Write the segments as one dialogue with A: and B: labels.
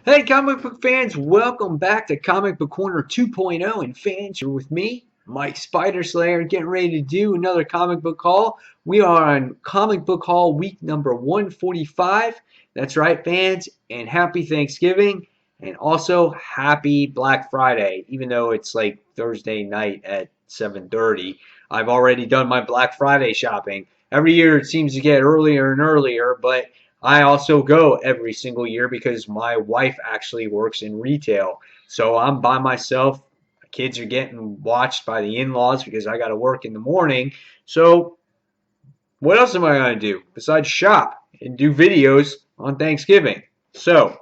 A: Hey, comic book fans, welcome back to Comic Book Corner 2.0. And fans, you're with me, Mike Spider Slayer, getting ready to do another comic book haul. We are on comic book haul week number 145. That's right, fans, and happy Thanksgiving, and also happy Black Friday. Even though it's like Thursday night at 7:30, I've already done my Black Friday shopping. Every year it seems to get earlier and earlier, but I also go every single year because my wife actually works in retail. So I'm by myself. My kids are getting watched by the in-laws because I got to work in the morning. So what else am I going to do besides shop and do videos on Thanksgiving? So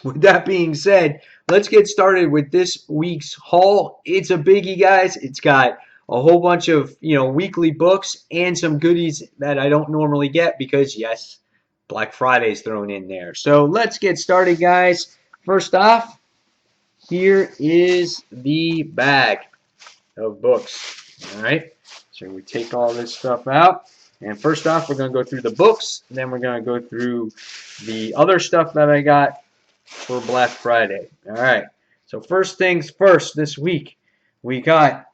A: with that being said, let's get started with this week's haul. It's a biggie, guys. It's got a whole bunch of, weekly books and some goodies that I don't normally get because, yes, Black Friday's thrown in there. So let's get started, guys. First off, here is the bag of books. All right. So we take all this stuff out. And first off, we're going to go through the books. And then we're going to go through the other stuff that I got for Black Friday. All right. So first things first, this week we got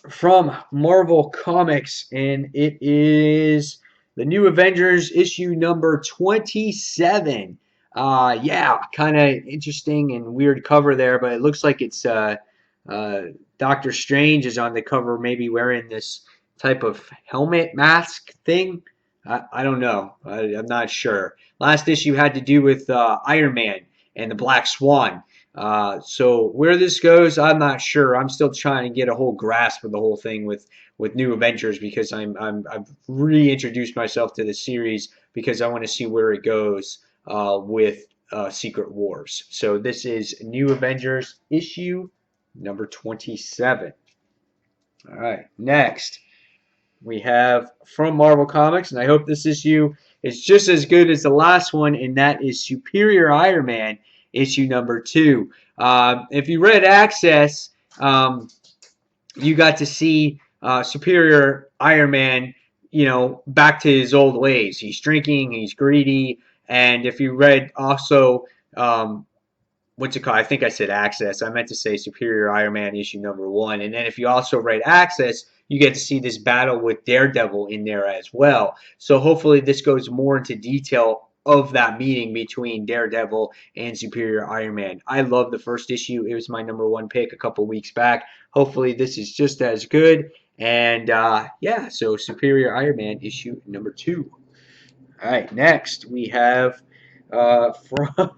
A: from Marvel Comics, and it is the New Avengers issue number 27. Yeah, kind of interesting and weird cover there, but it looks like it's Doctor Strange is on the cover, maybe wearing this type of helmet mask thing. I don't know. I'm not sure. Last issue had to do with Iron Man and the Black Swan. So where this goes, I'm not sure. I'm still trying to get a whole grasp of the whole thing with New Avengers because I've reintroduced myself to the series because I want to see where it goes with Secret Wars. So this is New Avengers issue number 27. All right, next we have from Marvel Comics, and I hope this issue is just as good as the last one, and that is Superior Iron Man issue number 2. If you read Access, you got to see Superior Iron Man, back to his old ways. He's drinking, he's greedy, and if you read also, what's it called? I think I said Access. I meant to say Superior Iron Man issue number 1. And then if you also read Access, you get to see this battle with Daredevil in there as well. So hopefully this goes more into detail of that meeting between Daredevil and Superior Iron Man. I love the first issue. It was my number 1 pick a couple weeks back. Hopefully this is just as good. And yeah, so Superior Iron Man issue number 2. All right, next we have from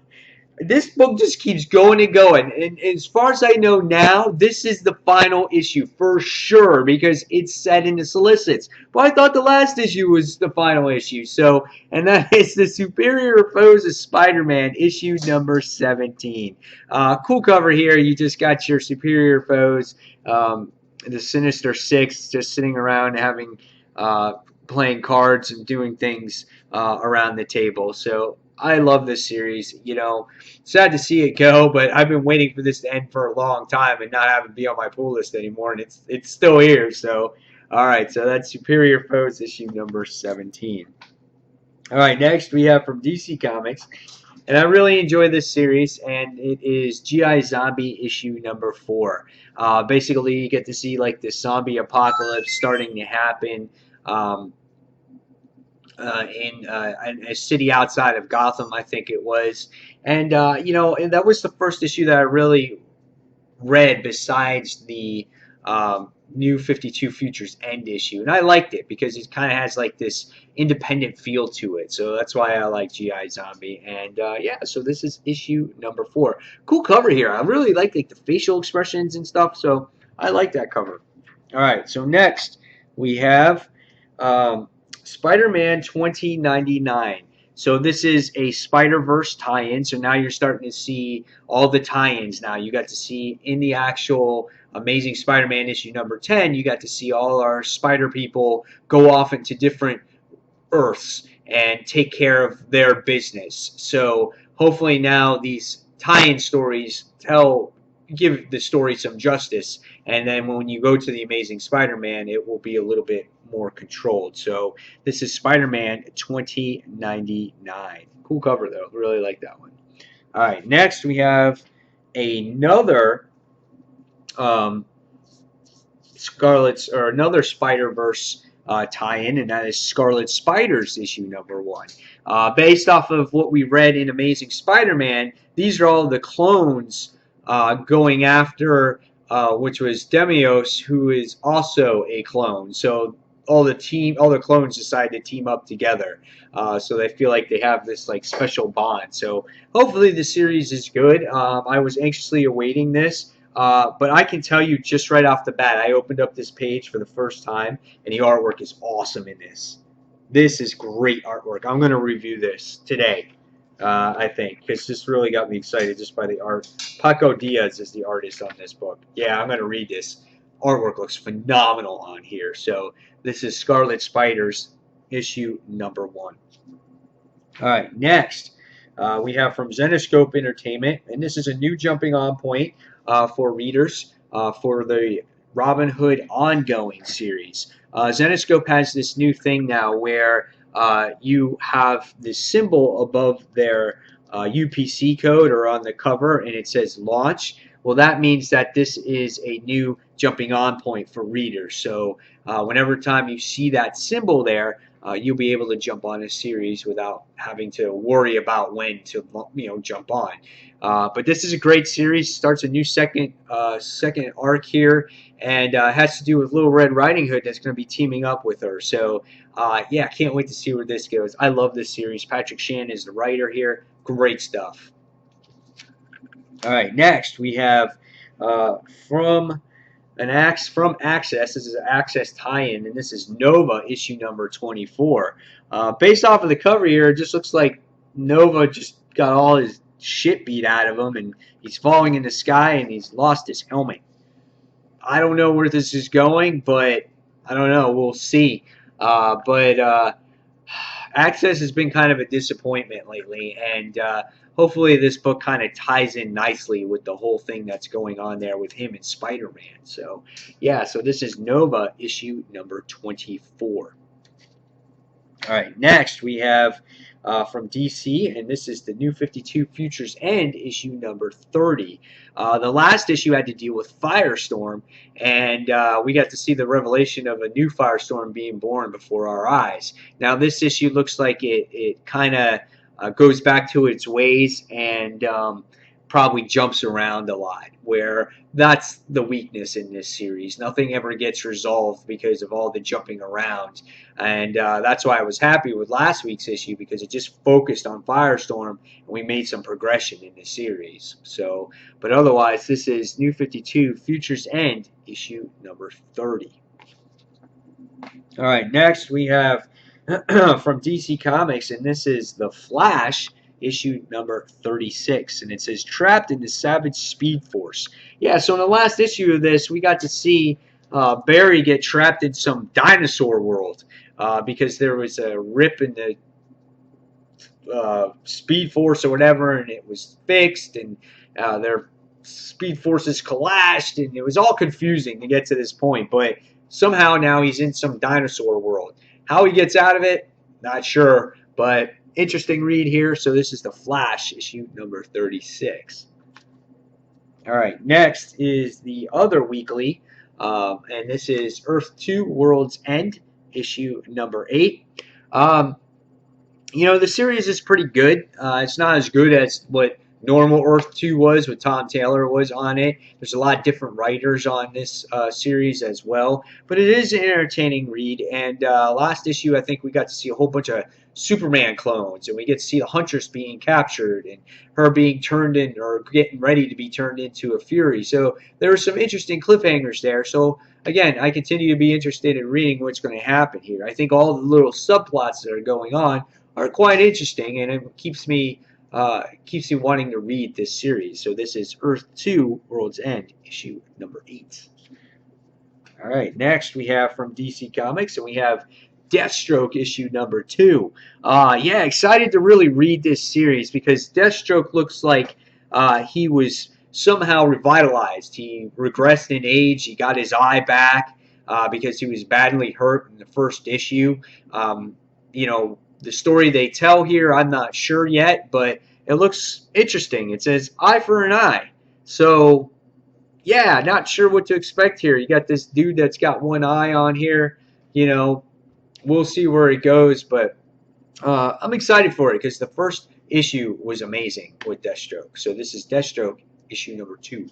A: this book just keeps going and going. And as far as I know now, this is the final issue for sure because it's set in the solicits. But I thought the last issue was the final issue. So, and that is the Superior Foes of Spider-Man issue number 17. Cool cover here. You just got your Superior Foes, the Sinister Six, just sitting around having playing cards and doing things around the table. So I love this series. Sad to see it go, but I've been waiting for this to end for a long time and not having it be on my pull list anymore, and it's still here. So, all right, so that's Superior Foes issue number 17. All right, next we have from DC Comics, and I really enjoy this series, and it is G.I.Zombie issue number 4. Basically, you get to see like this zombie apocalypse starting to happen. In a city outside of Gotham, I think it was. And, and that was the first issue that I really read besides the New 52 Futures End issue. And I liked it because it kind of has like this independent feel to it. So that's why I like G.I. Zombie. And yeah, so this is issue number 4. Cool cover here. I really like the facial expressions and stuff. So I like that cover. All right, so next we have Spider-Man 2099. So this is a Spider-Verse tie-in. So now you're starting to see all the tie-ins now. You got to see in the actual Amazing Spider-Man issue number 10, you got to see all our Spider people go off into different Earths and take care of their business. So hopefully now these tie-in stories tell give the story some justice. And then when you go to the Amazing Spider-Man, it will be a little bit more controlled. So this is Spider-Man 2099. Cool cover though. Really like that one. All right, next we have another um, another Spider-Verse tie-in, and that is Scarlet Spider's issue #1. Based off of what we read in Amazing Spider-Man, these are all the clones going after, which was Demios, who is also a clone. So all the clones decide to team up together. So they feel like they have this like special bond. So hopefully the series is good. I was anxiously awaiting this. But I can tell you just right off the bat, I opened up this page for the first time, and the artwork is awesome in this. This is great artwork. I'm going to review this today, I think, because this really got me excited just by the art. Paco Diaz is the artist on this book. Yeah, I'm going to read this. Artwork looks phenomenal on here. So this is Scarlet Spider's issue #1. All right, next we have from Zenescope Entertainment, and this is a new jumping on point for readers for the Robin Hood ongoing series. Zenescope has this new thing now where you have this symbol above their UPC code or on the cover, and it says launch. Well, that means that this is a new jumping on point for readers. So whenever time you see that symbol there, you'll be able to jump on a series without having to worry about when to jump on. But this is a great series. Starts a new second arc here, and has to do with Little Red Riding Hood that's going to be teaming up with her. So yeah, can't wait to see where this goes. I love this series. Patrick Shan is the writer here. Great stuff. All right, next we have from Access. This is an Access tie-in, and this is Nova issue #24. Based off of the cover here, it just looks like Nova just got all his shit beat out of him, and he's falling in the sky, and he's lost his helmet. I don't know where this is going, but I don't know. We'll see. But Access has been kind of a disappointment lately, and hopefully this book kind of ties in nicely with the whole thing that's going on there with him and Spider-Man. So, yeah, so this is Nova issue #24. All right, next we have from DC, and this is the New 52 Futures End issue #30. The last issue had to deal with Firestorm, and we got to see the revelation of a new Firestorm being born before our eyes. Now, this issue looks like it kind of goes back to its ways and probably jumps around a lot, where that's the weakness in this series. Nothing ever gets resolved because of all the jumping around. And that's why I was happy with last week's issue, because it just focused on Firestorm, and we made some progression in the series. So, but otherwise, this is New 52 Futures End issue #30. All right, next we have from DC Comics, and this is The Flash issue #36, and it says trapped in the Savage Speed Force. Yeah, so in the last issue of this, we got to see Barry get trapped in some dinosaur world because there was a rip in the Speed Force or whatever, and it was fixed, and their Speed Forces collapsed, and it was all confusing to get to this point. But somehow now he's in some dinosaur world. How he gets out of it, not sure, but interesting read here. So this is The Flash issue #36. All right, next is the other weekly, and this is Earth 2 World's End issue #8. The series is pretty good. It's not as good as what normal Earth 2 was, what Tom Taylor was on it. There's a lot of different writers on this series as well, but it is an entertaining read. And last issue, I think we got to see a whole bunch of Superman clones, and we get to see the Huntress being captured and her being turned in or getting ready to be turned into a Fury. So there were some interesting cliffhangers there. So again, I continue to be interested in reading what's going to happen here. I think all the little subplots that are going on are quite interesting, and it keeps me wanting to read this series. So this is Earth 2 World's End issue #8. All right, next we have from DC Comics, and we have Deathstroke issue #2. Yeah, excited to really read this series because Deathstroke looks like he was somehow revitalized. He regressed in age. He got his eye back because he was badly hurt in the first issue. Um, you know, the story they tell here, I'm not sure yet, but it looks interesting. It says eye for an eye. So, yeah, not sure what to expect here. You got this dude that's got one eye on here. You know, we'll see where it goes, but I'm excited for it because the first issue was amazing with Deathstroke. So this is Deathstroke issue number 2.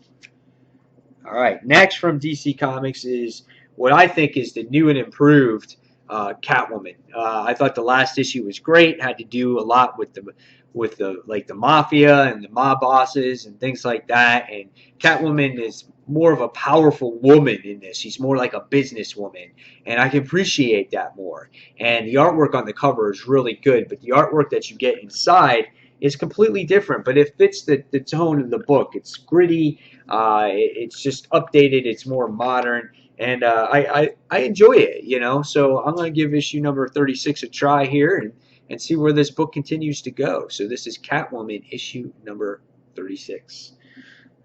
A: All right, next from DC Comics is what I think is the new and improved Catwoman. I thought the last issue was great. Had to do a lot with the like the mafia and the mob bosses and things like that. And Catwoman is more of a powerful woman in this. She's more like a businesswoman, and I can appreciate that more. And the artwork on the cover is really good, but the artwork that you get inside is completely different. But it fits the tone of the book. It's gritty. It's just updated. It's more modern, and I enjoy it. You know, so I'm going to give issue number 36 a try here and see where this book continues to go. So this is Catwoman issue number 36.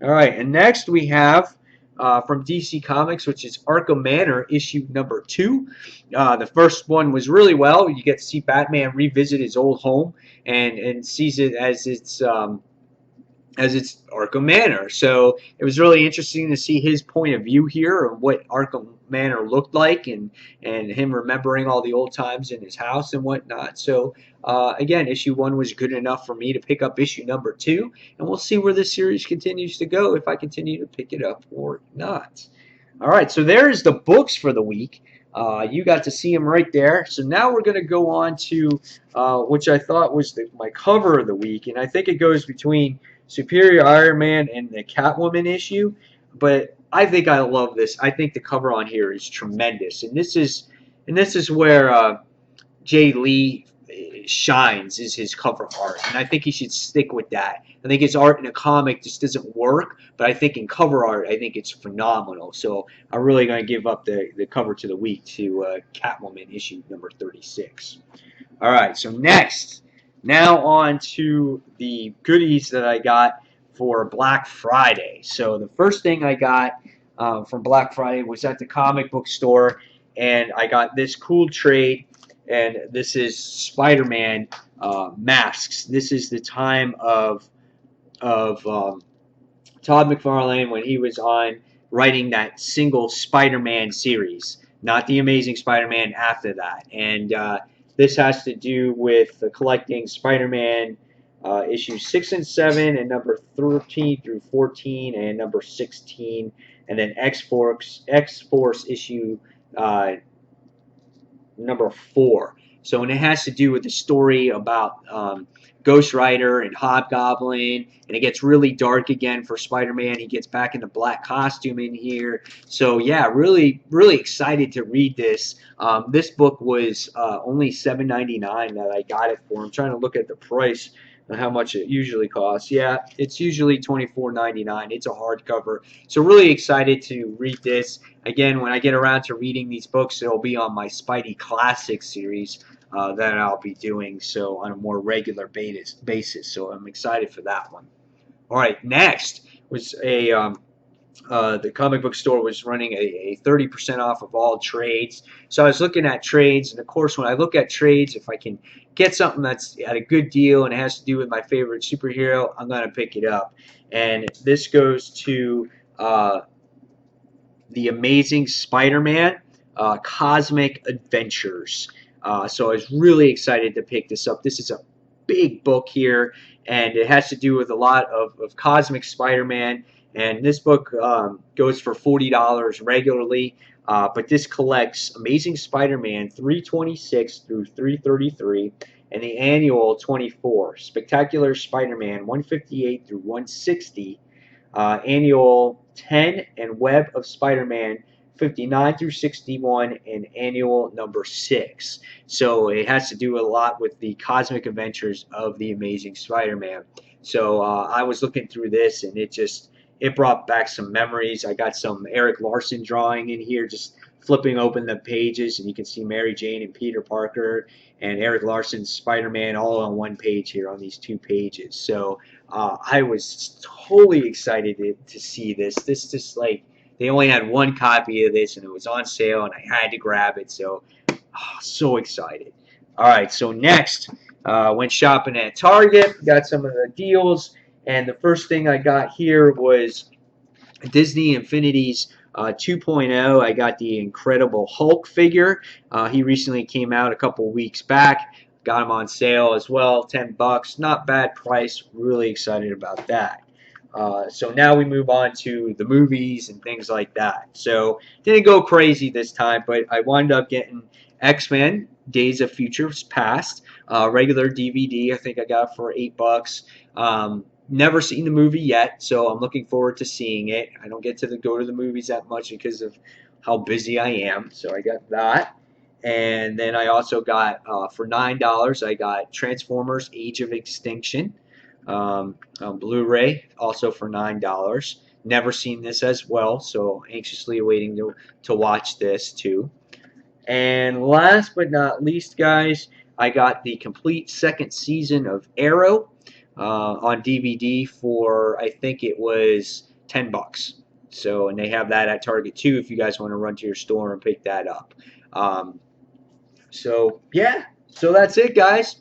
A: All right, and next we have from DC Comics, which is Arkham Manor issue number 2. The first one was really well. You get to see Batman revisit his old home and sees it as it's Arkham Manor. So it was really interesting to see his point of view here of what Arkham Manor looked like and him remembering all the old times in his house and whatnot. So again, issue 1 was good enough for me to pick up issue number 2, and we'll see where this series continues to go if I continue to pick it up or not. All right, so there's the books for the week. You got to see them right there. So now we're going to go on to which I thought was my cover of the week, and I think it goes between Superior Iron Man and the Catwoman issue. But I think I love this. I think the cover on here is tremendous, and this is where Jay Lee shines, is his cover art, and I think he should stick with that. I think his art in a comic just doesn't work, but I think in cover art, I think it's phenomenal. So I'm really going to give up the cover to the week to Catwoman issue number 36. All right, so now on to the goodies that I got for Black Friday. So the first thing I got from Black Friday was at the comic book store, and I got this cool trade, and this is Spider-Man masks. This is the time of Todd McFarlane when he was on writing that single Spider-Man series, not the Amazing Spider-Man after that. And this has to do with collecting Spider-Man issues 6 and 7 and number 13 through 14 and number 16, and then X-Force issue number 4. So, and it has to do with the story about Ghost Rider and Hobgoblin, and it gets really dark again for Spider-Man. He gets back in the black costume in here. So, yeah, really, really excited to read this. This book was only $7.99 that I got it for. I'm trying to look at the price and how much it usually costs. Yeah, it's usually $24.99. It's a hardcover. So really excited to read this. Again, when I get around to reading these books, it'll be on my Spidey Classics series that I'll be doing so on a more regular basis. So I'm excited for that one. All right, next was the comic book store was running a 30% off of all trades. So I was looking at trades, and of course, when I look at trades, if I can get something that's at a good deal and it has to do with my favorite superhero, I'm going to pick it up. And this goes to The Amazing Spider-Man Cosmic Adventures. So I was really excited to pick this up. This is a big book here, and it has to do with a lot of Cosmic Spider-Man. And this book goes for $40 regularly, but this collects Amazing Spider-Man 326 through 333 and the annual 24, Spectacular Spider-Man 158 through 160, annual 10, and Web of Spider-Man 59 through 61, and annual number 6. So it has to do a lot with the cosmic adventures of the Amazing Spider-Man. So I was looking through this, and it brought back some memories. I got some Eric Larson drawing in here, just flipping open the pages, and you can see Mary Jane and Peter Parker and Eric Larson's Spider-Man all on one page here on these 2 pages. So I was totally excited to see this. This just like they only had one copy of this, and it was on sale, and I had to grab it. So so excited. All right, so next, went shopping at Target, got some of the deals, and the first thing I got here was Disney Infinity's 2.0. I got the Incredible Hulk figure. He recently came out a couple weeks back. Got him on sale as well, $10. Not bad price. Really excited about that. So now we move on to the movies and things like that. So didn't go crazy this time, but I wound up getting X-Men: Days of Futures Past, regular DVD. I think I got it for $8. Never seen the movie yet, so I'm looking forward to seeing it. I don't get to go to the movies that much because of how busy I am, so I got that. And then I also got, for $9, I got Transformers Age of Extinction on Blu-ray, also for $9. Never seen this as well, so anxiously awaiting to watch this too. And last but not least, guys, I got the complete second season of Arrow on DVD for, I think it was $10. So, and they have that at Target too if you guys want to run to your store and pick that up. Um, so yeah, so that's it, guys.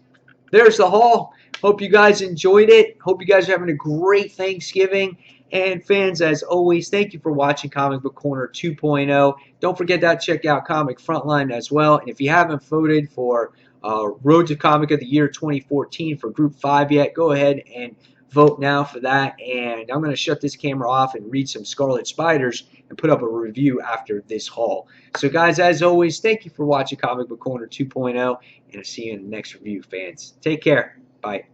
A: There's the haul. Hope you guys enjoyed it. Hope you guys are having a great Thanksgiving. And fans, as always, thank you for watching Comic Book Corner 2.0. Don't forget to check out Comic Frontline as well. And if you haven't voted for Road to Comic of the Year 2014 for Group 5 yet, go ahead and vote now for that. And I'm going to shut this camera off and read some Scarlet Spiders and put up a review after this haul. So guys, as always, thank you for watching Comic Book Corner 2.0, and I'll see you in the next review, fans. Take care. Bye.